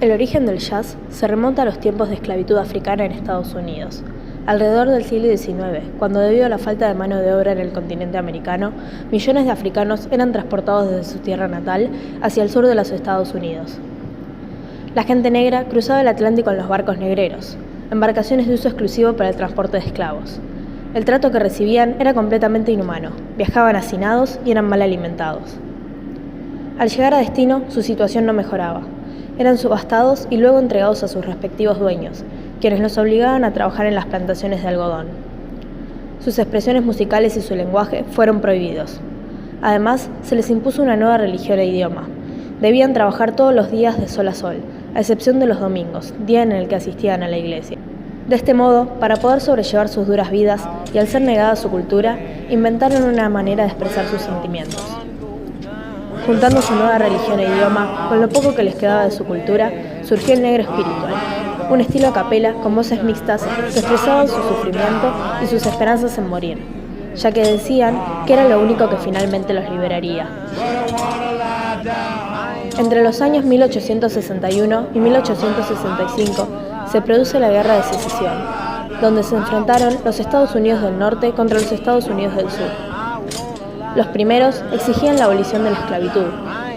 El origen del jazz se remonta a los tiempos de esclavitud africana en Estados Unidos. Alrededor del siglo XIX, cuando debido a la falta de mano de obra en el continente americano, millones de africanos eran transportados desde su tierra natal hacia el sur de los Estados Unidos. La gente negra cruzaba el Atlántico en los barcos negreros, embarcaciones de uso exclusivo para el transporte de esclavos. El trato que recibían era completamente inhumano, viajaban hacinados y eran mal alimentados. Al llegar a destino, su situación no mejoraba. Eran subastados y luego entregados a sus respectivos dueños, quienes los obligaban a trabajar en las plantaciones de algodón. Sus expresiones musicales y su lenguaje fueron prohibidos. Además, se les impuso una nueva religión e idioma. Debían trabajar todos los días de sol a sol, a excepción de los domingos, día en el que asistían a la iglesia. De este modo, para poder sobrellevar sus duras vidas y al ser negada su cultura, inventaron una manera de expresar sus sentimientos. Juntando su nueva religión e idioma con lo poco que les quedaba de su cultura, surgió el negro espiritual, un estilo a capela con voces mixtas que expresaban su sufrimiento y sus esperanzas en morir, ya que decían que era lo único que finalmente los liberaría. Entre los años 1861 y 1865 se produce la Guerra de Secesión, donde se enfrentaron los Estados Unidos del Norte contra los Estados Unidos del Sur. Los primeros exigían la abolición de la esclavitud,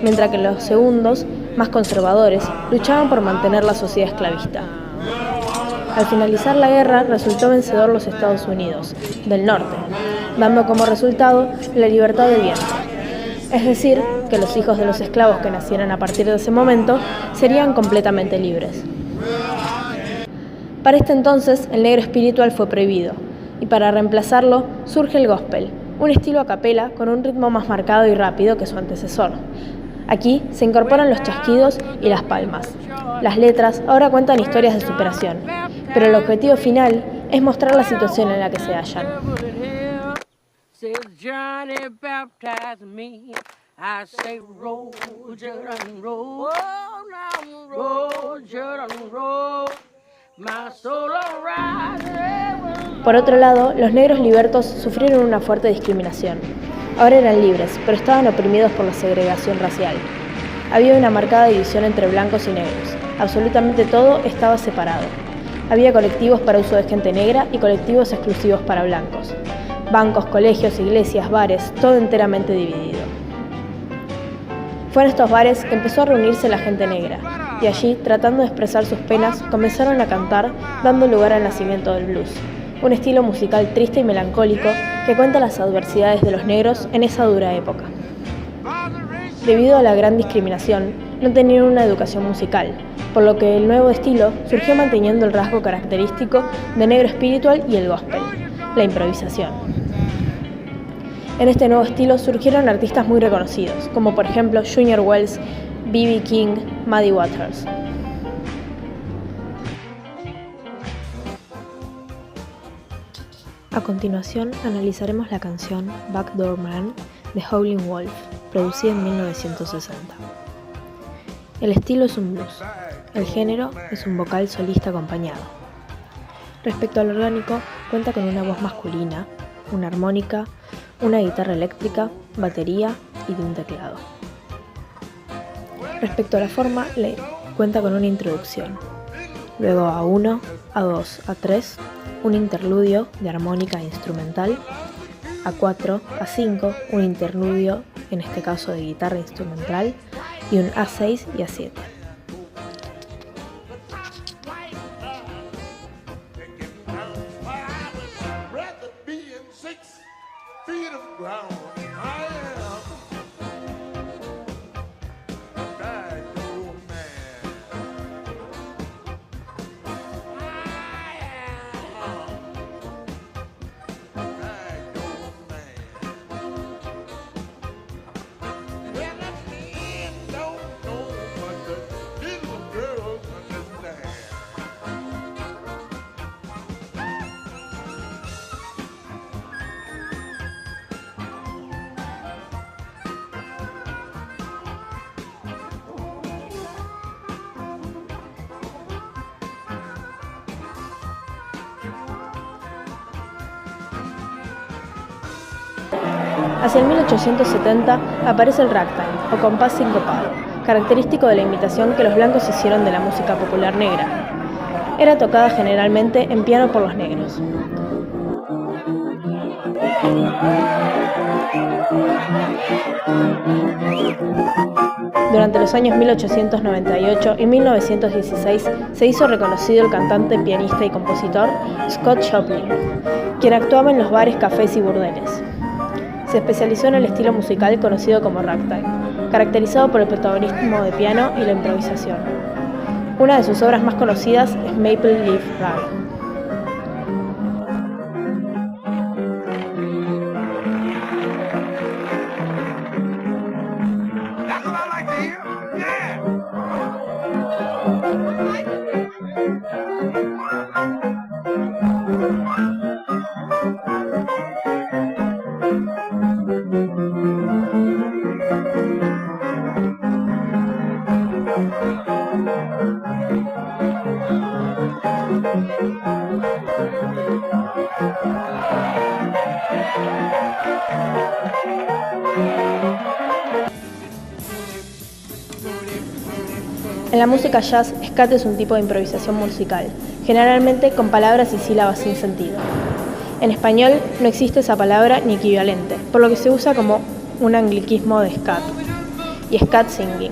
mientras que los segundos, más conservadores, luchaban por mantener la sociedad esclavista. Al finalizar la guerra, resultó vencedor los Estados Unidos del Norte, dando como resultado la libertad de vientre. Es decir, que los hijos de los esclavos que nacieran a partir de ese momento serían completamente libres. Para este entonces, el negro espiritual fue prohibido, y para reemplazarlo surge el gospel, un estilo a capela con un ritmo más marcado y rápido que su antecesor. Aquí se incorporan los chasquidos y las palmas. Las letras ahora cuentan historias de superación, pero el objetivo final es mostrar la situación en la que se hallan. Por otro lado, los negros libertos sufrieron una fuerte discriminación. Ahora eran libres, pero estaban oprimidos por la segregación racial. Había una marcada división entre blancos y negros. Absolutamente todo estaba separado. Había colectivos para uso de gente negra y colectivos exclusivos para blancos. Bancos, colegios, iglesias, bares, todo enteramente dividido. Fue en estos bares que empezó a reunirse la gente negra, y allí, tratando de expresar sus penas, comenzaron a cantar, dando lugar al nacimiento del blues, un estilo musical triste y melancólico que cuenta las adversidades de los negros en esa dura época. Debido a la gran discriminación, no tenían una educación musical, por lo que el nuevo estilo surgió manteniendo el rasgo característico de negro espiritual y el gospel, la improvisación. En este nuevo estilo surgieron artistas muy reconocidos, como por ejemplo Junior Wells, B.B. King, Muddy Waters. A continuación analizaremos la canción Backdoor Man de Howlin' Wolf, producida en 1960. El estilo es un blues, el género es un vocal solista acompañado. Respecto al orgánico, cuenta con una voz masculina, una armónica, una guitarra eléctrica, batería y de un teclado. Respecto a la forma, cuenta con una introducción, luego A1, A2, A3, un interludio de armónica e instrumental, A4, A5, un interludio, en este caso de guitarra instrumental, y un A6 y A7. Hacia el 1870 aparece el ragtime, o compás sincopado, característico de la imitación que los blancos hicieron de la música popular negra. Era tocada generalmente en piano por los negros. Durante los años 1898 y 1916 se hizo reconocido el cantante, pianista y compositor Scott Joplin, quien actuaba en los bares, cafés y burdeles. Se especializó en el estilo musical conocido como ragtime, caracterizado por el protagonismo de piano y la improvisación. Una de sus obras más conocidas es Maple Leaf Rag. En la música jazz, scat es un tipo de improvisación musical, generalmente con palabras y sílabas sin sentido. En español no existe esa palabra ni equivalente, por lo que se usa como un anglicismo de scat y scat singing.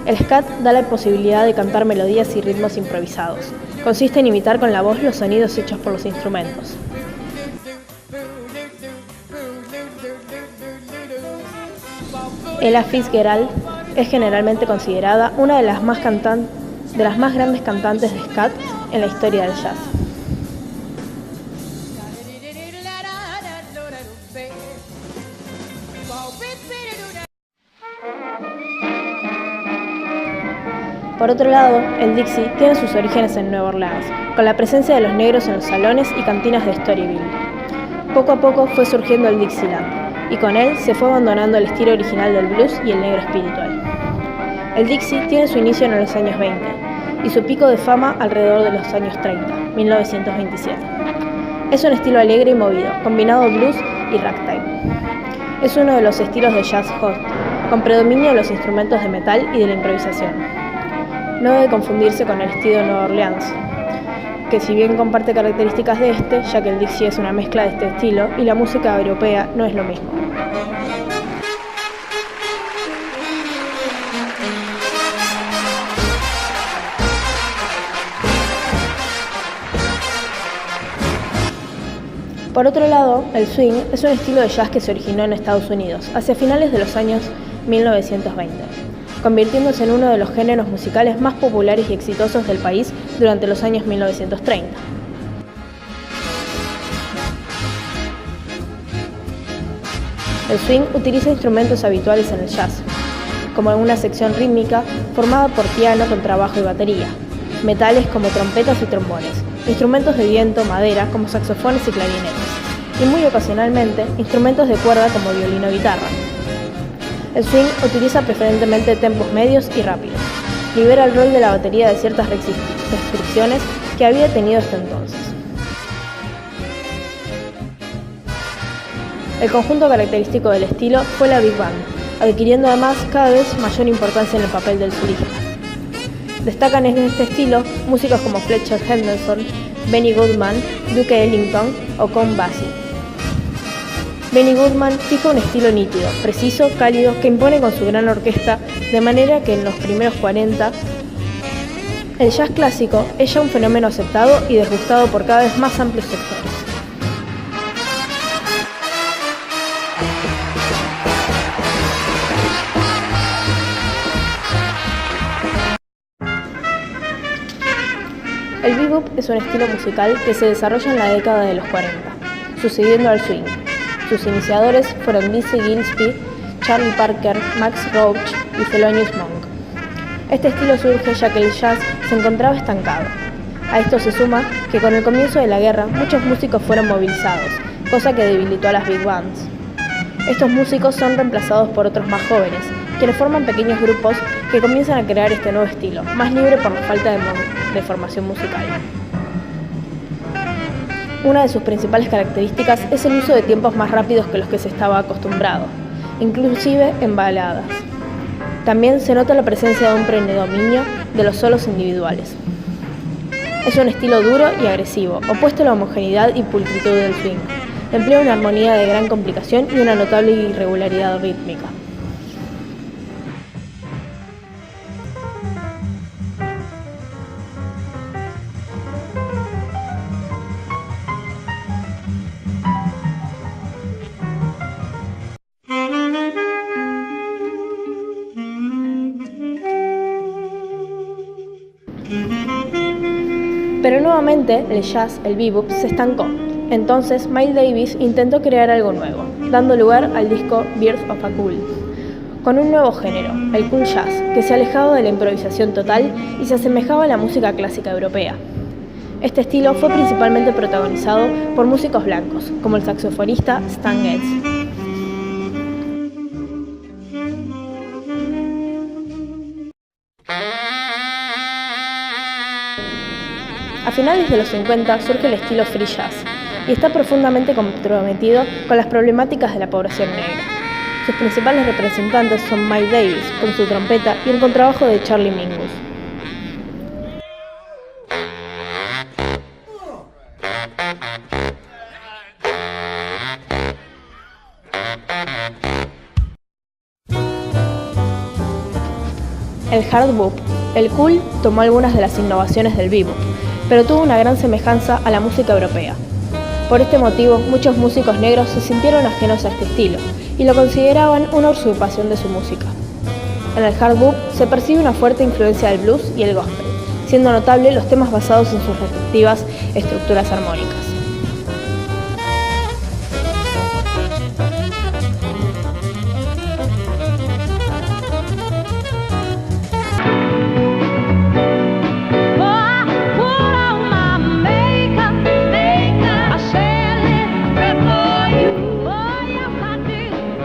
El scat da la posibilidad de cantar melodías y ritmos improvisados. Consiste en imitar con la voz los sonidos hechos por los instrumentos. Ella Fitzgerald es generalmente considerada una de las más grandes cantantes de scat en la historia del jazz. Por otro lado, el Dixie tiene sus orígenes en Nueva Orleans, con la presencia de los negros en los salones y cantinas de Storyville. Poco a poco fue surgiendo el Dixieland, y con él se fue abandonando el estilo original del blues y el negro espiritual. El Dixie tiene su inicio en los años 20 y su pico de fama alrededor de los años 30, 1927. Es un estilo alegre y movido, combinado blues y ragtime. Es uno de los estilos de jazz hot, con predominio de los instrumentos de metal y de la improvisación. No debe confundirse con el estilo de Nueva Orleans, que si bien comparte características de este, ya que el Dixie es una mezcla de este estilo y la música europea no es lo mismo. Por otro lado, el swing es un estilo de jazz que se originó en Estados Unidos hacia finales de los años 1920, convirtiéndose en uno de los géneros musicales más populares y exitosos del país durante los años 1930. El swing utiliza instrumentos habituales en el jazz, como una sección rítmica formada por piano, contrabajo y batería, metales como trompetas y trombones, instrumentos de viento, madera como saxofones y clarinetes, y muy ocasionalmente instrumentos de cuerda como violín o guitarra. El swing utiliza preferentemente tempos medios y rápidos. Libera el rol de la batería de ciertas restricciones que había tenido hasta entonces. El conjunto característico del estilo fue la Big Band, adquiriendo además cada vez mayor importancia en el papel del solista. Destacan en este estilo músicos como Fletcher Henderson, Benny Goodman, Duke Ellington o Count Basie. Benny Goodman fija un estilo nítido, preciso, cálido, que impone con su gran orquesta, de manera que en los primeros 40, el jazz clásico es ya un fenómeno aceptado y disgustado por cada vez más amplios sectores. El bebop es un estilo musical que se desarrolla en la década de los 40, sucediendo al swing. Sus iniciadores fueron Dizzy Gillespie, Charlie Parker, Max Roach y Thelonious Monk. Este estilo surge ya que el jazz se encontraba estancado. A esto se suma que con el comienzo de la guerra muchos músicos fueron movilizados, cosa que debilitó a las big bands. Estos músicos son reemplazados por otros más jóvenes, quienes forman pequeños grupos que comienzan a crear este nuevo estilo, más libre por la falta de formación musical. Una de sus principales características es el uso de tiempos más rápidos que los que se estaba acostumbrado, inclusive en baladas. También se nota la presencia de un predominio de los solos individuales. Es un estilo duro y agresivo, opuesto a la homogeneidad y pulcritud del swing. Emplea una armonía de gran complicación y una notable irregularidad rítmica. Pero nuevamente el jazz, el bebop, se estancó. Entonces Miles Davis intentó crear algo nuevo, dando lugar al disco Birth of a Cool, con un nuevo género, el cool jazz, que se alejaba de la improvisación total y se asemejaba a la música clásica europea. Este estilo fue principalmente protagonizado por músicos blancos, como el saxofonista Stan Getz. A finales de los 50 surge el estilo free jazz y está profundamente comprometido con las problemáticas de la población negra. Sus principales representantes son Miles Davis con su trompeta y el contrabajo de Charlie Mingus. El hard bop. El cool tomó algunas de las innovaciones del bebop, pero tuvo una gran semejanza a la música europea. Por este motivo, muchos músicos negros se sintieron ajenos a este estilo y lo consideraban una usurpación de su música. En el hard bop se percibe una fuerte influencia del blues y el gospel, siendo notable los temas basados en sus respectivas estructuras armónicas.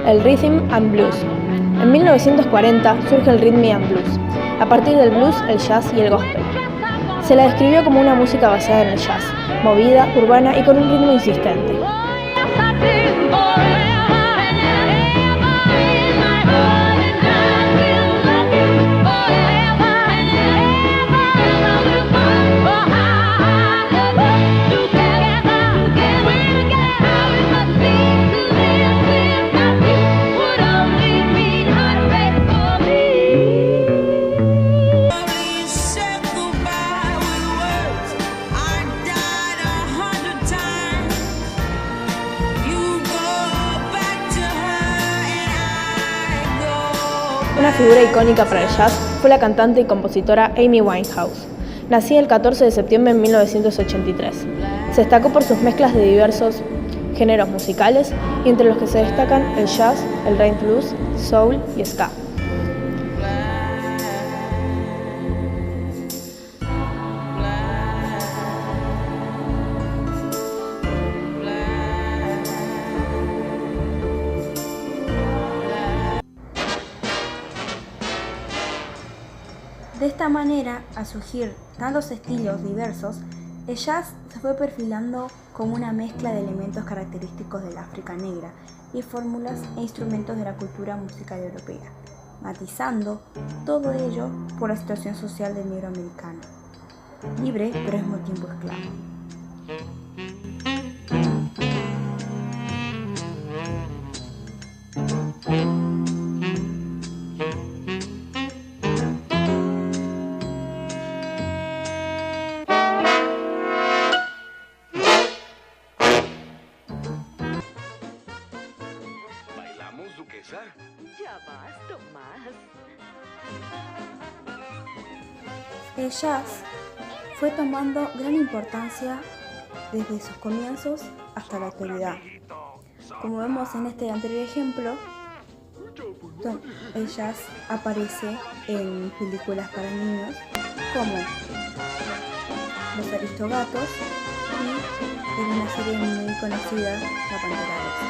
El Rhythm and Blues. En 1940 surge el Rhythm and Blues. A partir del blues, el jazz y el gospel. Se la describió como una música basada en el jazz, movida, urbana y con un ritmo insistente. Una figura icónica para el jazz fue la cantante y compositora Amy Winehouse. Nacida el 14 de septiembre de 1983. Se destacó por sus mezclas de diversos géneros musicales, y entre los que se destacan el jazz, el rhythm blues, soul y ska. De esta manera, al surgir tantos estilos diversos, el jazz se fue perfilando como una mezcla de elementos característicos del África negra y fórmulas e instrumentos de la cultura musical europea, matizando todo ello por la situación social del negro americano, libre pero al mismo tiempo esclavo. Ya basta más. El jazz fue tomando gran importancia desde sus comienzos hasta la actualidad. Como vemos en este anterior ejemplo, el jazz aparece en películas para niños como Los Aristogatos y en una serie muy conocida, La Pantera Rosa.